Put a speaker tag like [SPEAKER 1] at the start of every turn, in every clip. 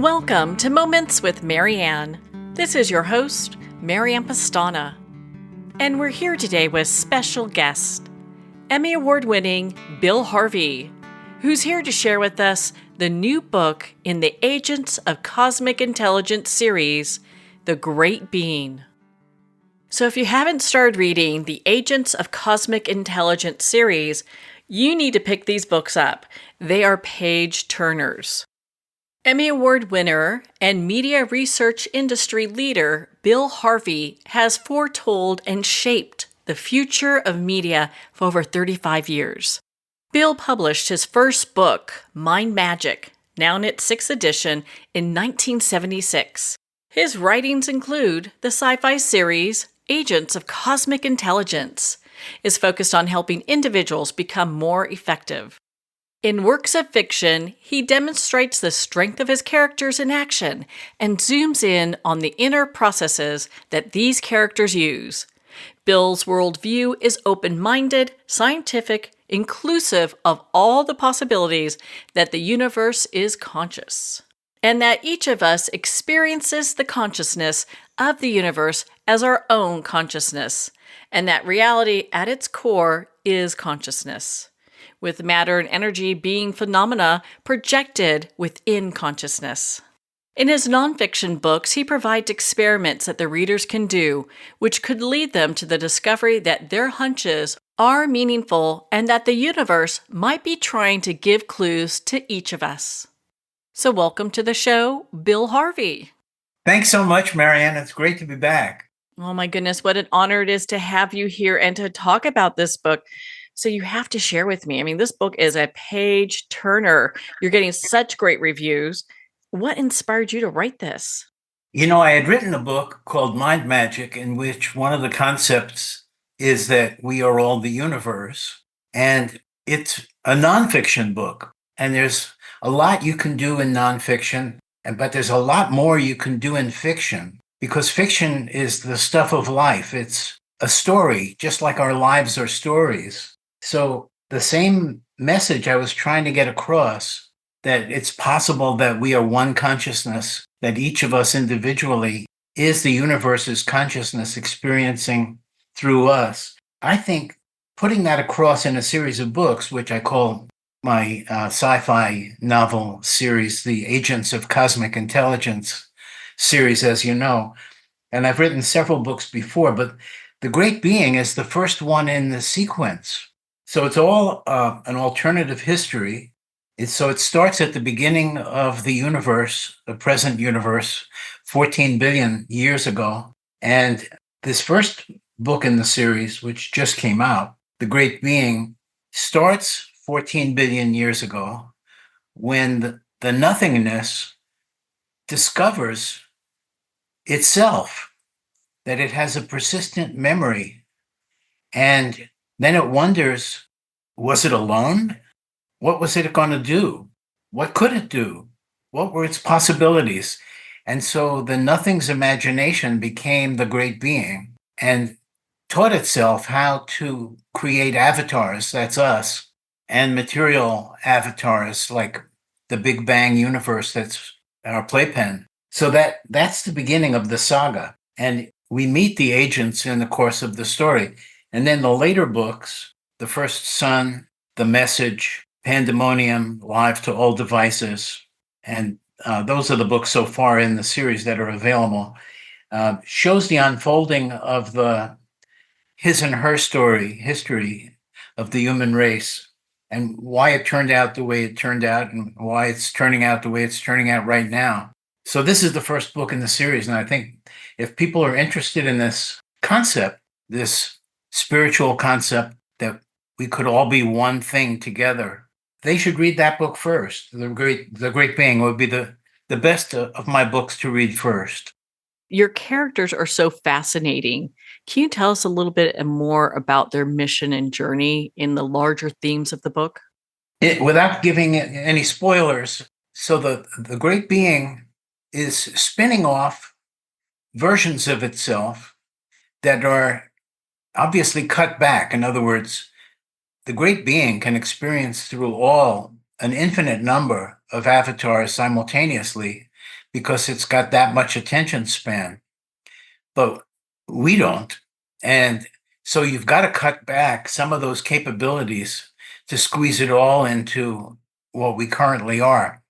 [SPEAKER 1] Welcome to Moments with Marianne. This is your host, Marianne Pastana. And we're here today with special guest, Emmy Award winning Bill Harvey, who's here to share with us the new book in the Agents of Cosmic Intelligence series, The Great Being. So if you haven't started reading the Agents of Cosmic Intelligence series, you need to pick these books up. They are page turners. Emmy Award winner and media research industry leader Bill Harvey has foretold and shaped the future of media for over 35 years. Bill published his first book, Mind Magic, now in its 6th edition, in 1976. His writings include the sci-fi series Agents of Cosmic Intelligence, is focused on helping individuals become more effective. In works of fiction, he demonstrates the strength of his characters in action and zooms in on the inner processes that these characters use. Bill's worldview is open-minded, scientific, inclusive of all the possibilities that the universe is conscious, and that each of us experiences the consciousness of the universe as our own consciousness, and that reality at its core is consciousness, with matter and energy being phenomena projected within consciousness. In his nonfiction books, he provides experiments that the readers can do, which could lead them to the discovery that their hunches are meaningful and that the universe might be trying to give clues to each of us. So welcome to the show, Bill Harvey.
[SPEAKER 2] Thanks so much, Marianne. It's great to be back.
[SPEAKER 1] Oh my goodness, what an honor it is to have you here and to talk about this book. So you have to share with me. I mean, this book is a page turner. You're getting such great reviews. What inspired you to write this?
[SPEAKER 2] You know, I had written a book called Mind Magic, in which one of the concepts is that we are all the universe. And it's a nonfiction book. And there's a lot you can do in nonfiction, but there's a lot more you can do in fiction, because fiction is the stuff of life. It's a story, just like our lives are stories. So the same message I was trying to get across, that it's possible that we are one consciousness, that each of us individually is the universe's consciousness experiencing through us. I think putting that across in a series of books, which I call my sci-fi novel series, the Agents of Cosmic Intelligence series, as you know, and I've written several books before, but The Great Being is the first one in the sequence. So it's all an alternative history. So it starts at the beginning of the universe, the present universe, 14 billion years ago. And this first book in the series, which just came out, The Great Being, starts 14 billion years ago when the nothingness discovers itself, that it has a persistent memory. And then it wonders, was it alone? What was it going to do? What could it do? What were its possibilities? And so the nothing's imagination became the great being and taught itself how to create avatars, that's us, and material avatars like the Big Bang universe, that's our playpen. So that's the beginning of the saga. And we meet the agents in the course of the story. And then the later books, The First Sun, The Message, Pandemonium, Live to All Devices, and those are the books so far in the series that are available, shows the unfolding of the his and her history of the human race, and why it turned out the way it turned out, and why it's turning out the way it's turning out right now. So this is the first book in the series, and I think if people are interested in this concept, this spiritual concept that we could all be one thing together, they should read that book first. The Great Being would be the best of my books to read first.
[SPEAKER 1] Your characters are so fascinating. Can you tell us a little bit more about their mission and journey in the larger themes of the book?
[SPEAKER 2] Without giving any spoilers, so the Great Being is spinning off versions of itself that are obviously cut back. In other words, the Great Being can experience through an infinite number of avatars simultaneously, because it's got that much attention span. But we don't. And so you've got to cut back some of those capabilities to squeeze it all into what we currently are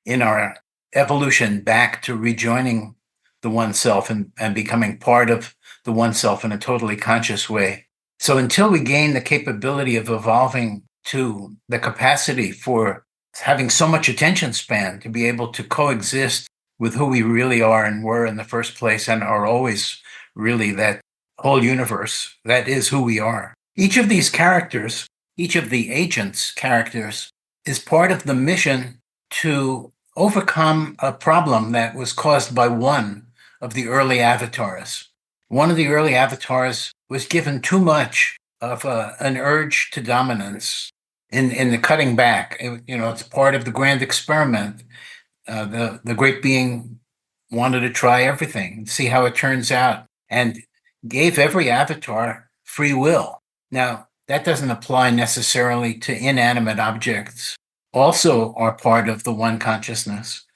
[SPEAKER 2] in our evolution back to rejoining the oneself and becoming part of the oneself in a totally conscious way. So until we gain the capability of evolving to the capacity for having so much attention span to be able to coexist with who we really are and were in the first place and are always really that whole universe, that is who we are. Each of these characters, each of the agents' characters, is part of the mission to overcome a problem that was caused by one of the early avatars. One of the early avatars was given too much of an urge to dominance in the cutting back. It's part of the grand experiment. The great being wanted to try everything, see how it turns out, and gave every avatar free will. Now, that doesn't apply necessarily to inanimate objects, also are part of the one consciousness.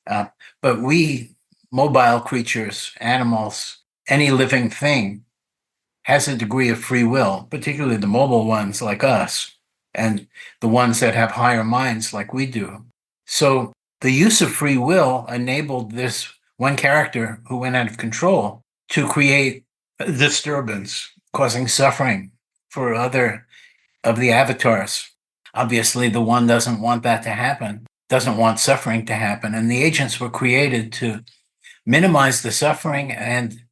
[SPEAKER 2] But we, mobile creatures, animals, any living thing, has a degree of free will, particularly the mobile ones like us, and the ones that have higher minds like we do. So the use of free will enabled this one character who went out of control to create a disturbance, causing suffering for other of the avatars. Obviously, the one doesn't want that to happen, doesn't want suffering to happen. And the agents were created to minimize the suffering and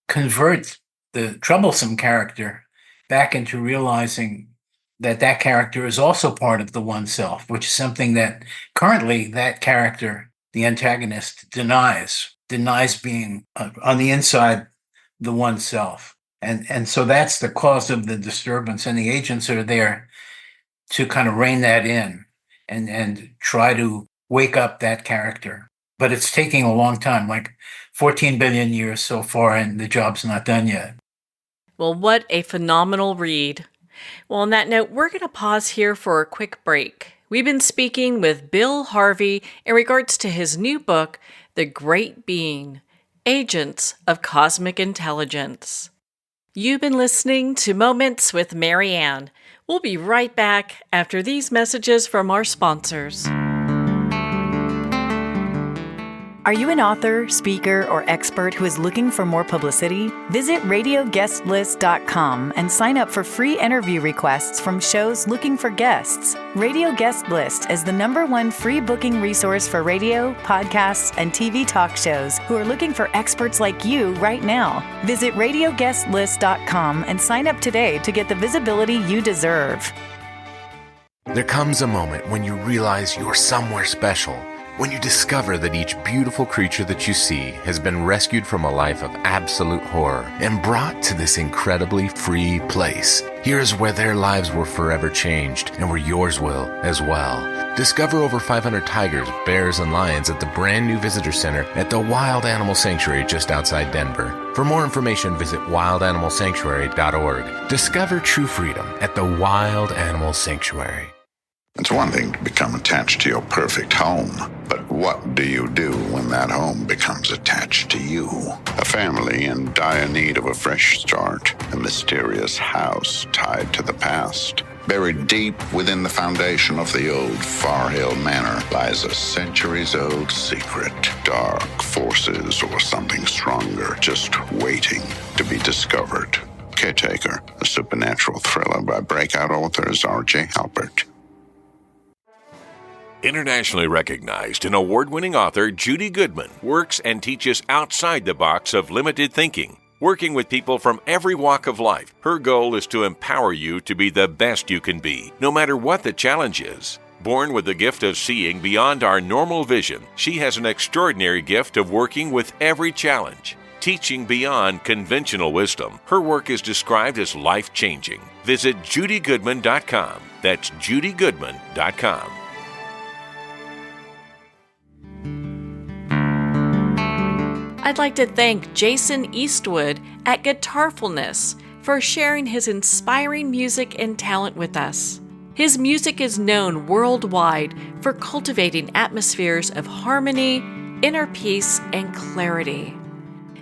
[SPEAKER 2] convert the troublesome character back into realizing that that character is also part of the one self, which is something that currently that character, the antagonist, denies being on the inside the one self. And so that's the cause of the disturbance. And the agents are there to kind of rein that in and try to wake up that character. But it's taking a long time, like 14 billion years so far, and the job's not done yet.
[SPEAKER 1] Well, what a phenomenal read. Well, on that note, we're going to pause here for a quick break. We've been speaking with Bill Harvey in regards to his new book, The Great Being, Agents of Cosmic Intelligence. You've been listening to Moments with Mary Ann. We'll be right back after these messages from our sponsors.
[SPEAKER 3] Are you an author, speaker, or expert who is looking for more publicity? Visit radioguestlist.com and sign up for free interview requests from shows looking for guests. Radio Guest List is the #1 free booking resource for radio, podcasts, and TV talk shows who are looking for experts like you right now. Visit radioguestlist.com and sign up today to get the visibility you deserve.
[SPEAKER 4] There comes a moment when you realize you're somewhere special. When you discover that each beautiful creature that you see has been rescued from a life of absolute horror and brought to this incredibly free place. Here's where their lives were forever changed and where yours will as well. Discover over 500 tigers, bears, and lions at the brand new visitor center at the Wild Animal Sanctuary just outside Denver. For more information, visit wildanimalsanctuary.org. Discover true freedom at the Wild Animal Sanctuary.
[SPEAKER 5] It's one thing to become attached to your perfect home, but what do you do when that home becomes attached to you? A family in dire need of a fresh start, a mysterious house tied to the past. Buried deep within the foundation of the old Far Hill Manor lies a centuries-old secret. Dark forces or something stronger just waiting to be discovered. Caretaker, a supernatural thriller by breakout authors R.J. Halpert.
[SPEAKER 6] Internationally recognized and award-winning author Judy Goodman works and teaches outside the box of limited thinking. Working with people from every walk of life, her goal is to empower you to be the best you can be, no matter what the challenge is. Born with the gift of seeing beyond our normal vision, she has an extraordinary gift of working with every challenge. Teaching beyond conventional wisdom, her work is described as life-changing. Visit judygoodman.com. That's judygoodman.com.
[SPEAKER 1] I'd like to thank Jason Eastwood at Guitarfulness for sharing his inspiring music and talent with us. His music is known worldwide for cultivating atmospheres of harmony, inner peace, and clarity.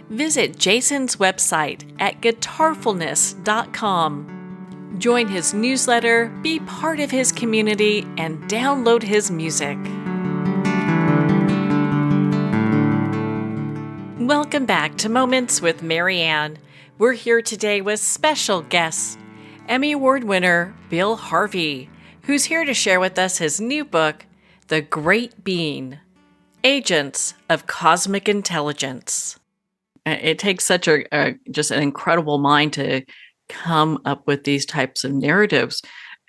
[SPEAKER 1] Visit Jason's website at guitarfulness.com. Join his newsletter, be part of his community, and download his music. Welcome back to Moments with Mary Ann. We're here today with special guest, Emmy Award winner Bill Harvey, who's here to share with us his new book, The Great Being: Agents of Cosmic Intelligence. It takes such just an incredible mind to come up with these types of narratives.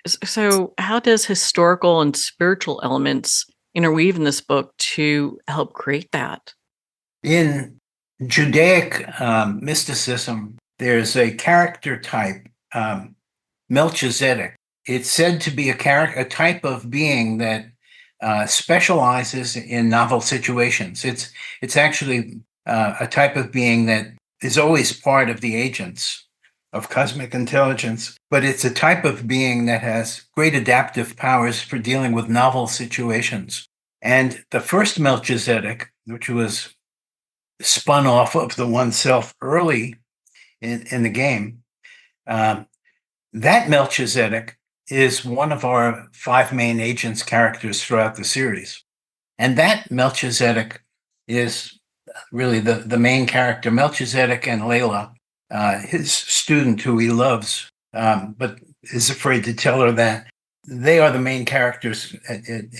[SPEAKER 1] So how does historical and spiritual elements interweave in this book to help create that?
[SPEAKER 2] In Judaic mysticism, there's a character type, Melchizedek. It's said to be a type of being that specializes in novel situations. It's actually a type of being that is always part of the agents of cosmic intelligence, but it's a type of being that has great adaptive powers for dealing with novel situations. And the first Melchizedek, which was spun off of the oneself early in the game, that Melchizedek is one of our 5 main agents characters throughout the series. And that Melchizedek is really the main character. Melchizedek and Layla, his student who he loves, but is afraid to tell her that. They are the main characters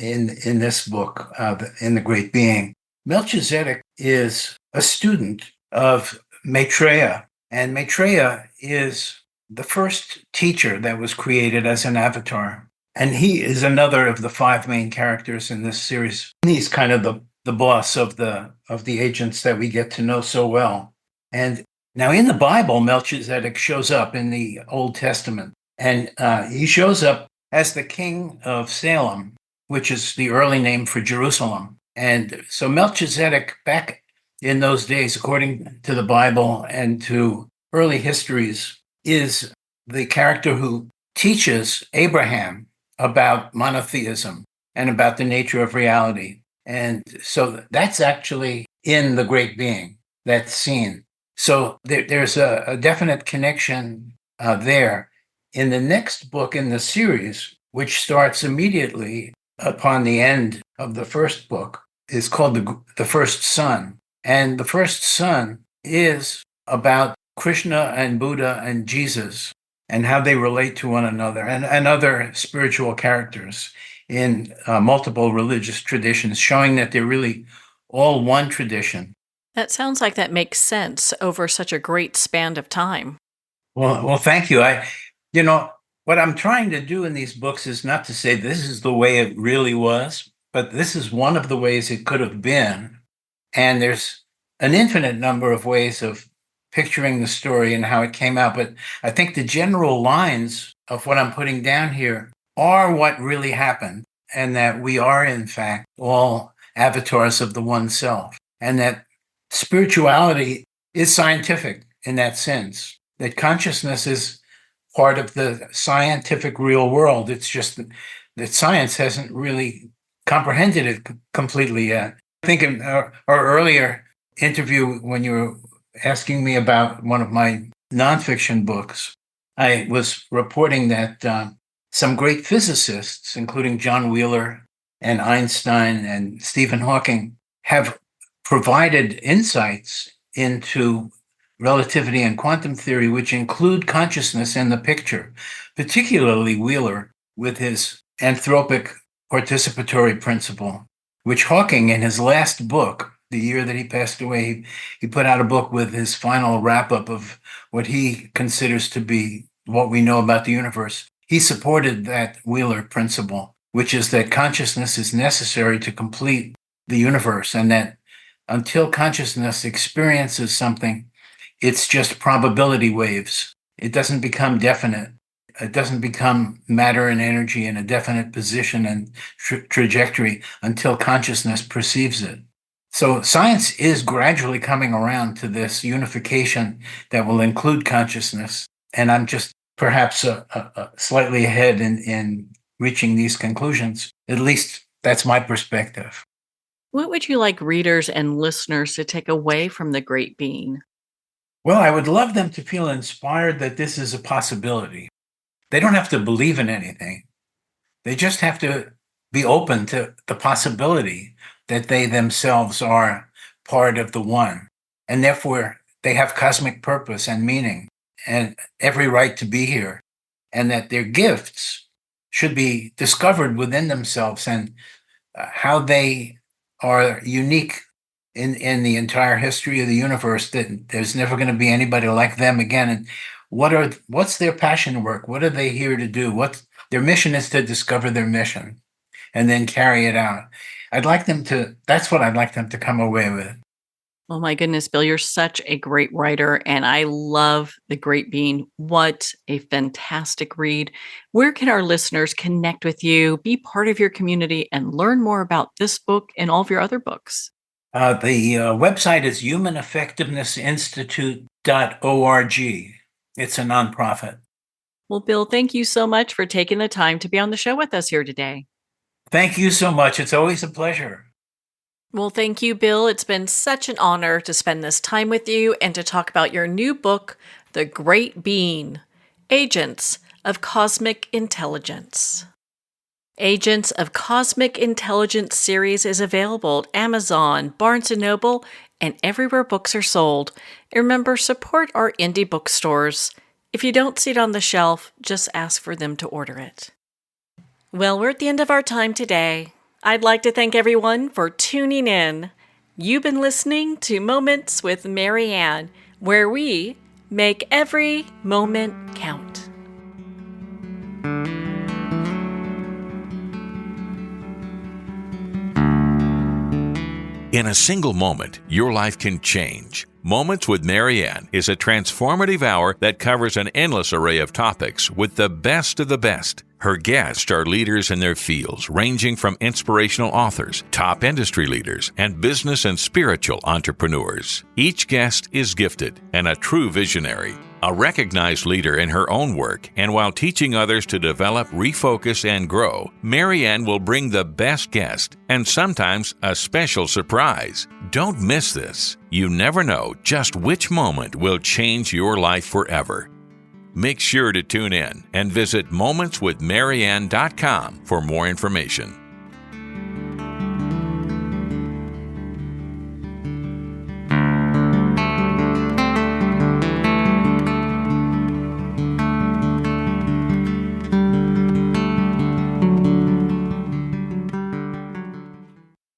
[SPEAKER 2] in this book, in The Great Being. Melchizedek is a student of Maitreya, and Maitreya is the first teacher that was created as an avatar. And he is another of the 5 main characters in this series. He's kind of the boss of the agents that we get to know so well. And now in the Bible, Melchizedek shows up in the Old Testament, and he shows up as the king of Salem, which is the early name for Jerusalem. And so Melchizedek, back in those days, according to the Bible and to early histories, is the character who teaches Abraham about monotheism and about the nature of reality. And so that's actually in The Great Being, that scene. So there's a definite connection there. In the next book in the series, which starts immediately upon the end of the first book, is called The First Son. And The First Son is about Krishna and Buddha and Jesus and how they relate to one another, and other spiritual characters in multiple religious traditions, showing that they're really all one tradition.
[SPEAKER 1] That sounds like that makes sense over such a great span of time.
[SPEAKER 2] Well, thank you. What I'm trying to do in these books is not to say this is the way it really was, but this is one of the ways it could have been. And there's an infinite number of ways of picturing the story and how it came out. But I think the general lines of what I'm putting down here are what really happened, and that we are, in fact, all avatars of the one self, and that spirituality is scientific in that sense, that consciousness is part of the scientific real world. It's just that science hasn't really comprehended it completely yet. I think in our earlier interview, when you were asking me about one of my nonfiction books, I was reporting that some great physicists, including John Wheeler and Einstein and Stephen Hawking, have provided insights into relativity and quantum theory, which include consciousness in the picture, particularly Wheeler with his anthropic participatory principle, which Hawking, in his last book, the year that he passed away, he put out a book with his final wrap-up of what he considers to be what we know about the universe. He supported that Wheeler principle, which is that consciousness is necessary to complete the universe, and that until consciousness experiences something, it's just probability waves. It doesn't become definite. It doesn't become matter and energy in a definite position and trajectory until consciousness perceives it. So science is gradually coming around to this unification that will include consciousness. And I'm just perhaps slightly ahead in reaching these conclusions. At least that's my perspective.
[SPEAKER 1] What would you like readers and listeners to take away from The Great Being?
[SPEAKER 2] Well, I would love them to feel inspired that this is a possibility. They don't have to believe in anything. They just have to be open to the possibility that they themselves are part of the one. And therefore, they have cosmic purpose and meaning and every right to be here. And that their gifts should be discovered within themselves, and how they are unique in the entire history of the universe, that there's never going to be anybody like them again. And what's their passion work? What are they here to do? Their mission is to discover their mission and then carry it out. That's what I'd like them to come away with.
[SPEAKER 1] Oh my goodness, Bill, you're such a great writer, and I love The Great Being. What a fantastic read. Where can our listeners connect with you, be part of your community, and learn more about this book and all of your other books?
[SPEAKER 2] The website is humaneffectivenessinstitute.org. It's a nonprofit.
[SPEAKER 1] Well, Bill, thank you so much for taking the time to be on the show with us here today.
[SPEAKER 2] Thank you so much. It's always a pleasure.
[SPEAKER 1] Well, thank you, Bill. It's been such an honor to spend this time with you and to talk about your new book, The Great Being, Agents of Cosmic Intelligence. Agents of Cosmic Intelligence series is available at Amazon, Barnes & Noble, and everywhere books are sold. And remember, support our indie bookstores. If you don't see it on the shelf, just ask for them to order it. Well, we're at the end of our time today. I'd like to thank everyone for tuning in. You've been listening to Moments with Mary Ann, where we make every moment count.
[SPEAKER 6] In a single moment, your life can change. Moments with Mary Ann is a transformative hour that covers an endless array of topics with the best of the best. Her guests are leaders in their fields, ranging from inspirational authors, top industry leaders, and business and spiritual entrepreneurs. Each guest is gifted and a true visionary, a recognized leader in her own work, and while teaching others to develop, refocus, and grow, Mary Ann will bring the best guest and sometimes a special surprise. Don't miss this. You never know just which moment will change your life forever. Make sure to tune in and visit momentswithmaryann.com for more information.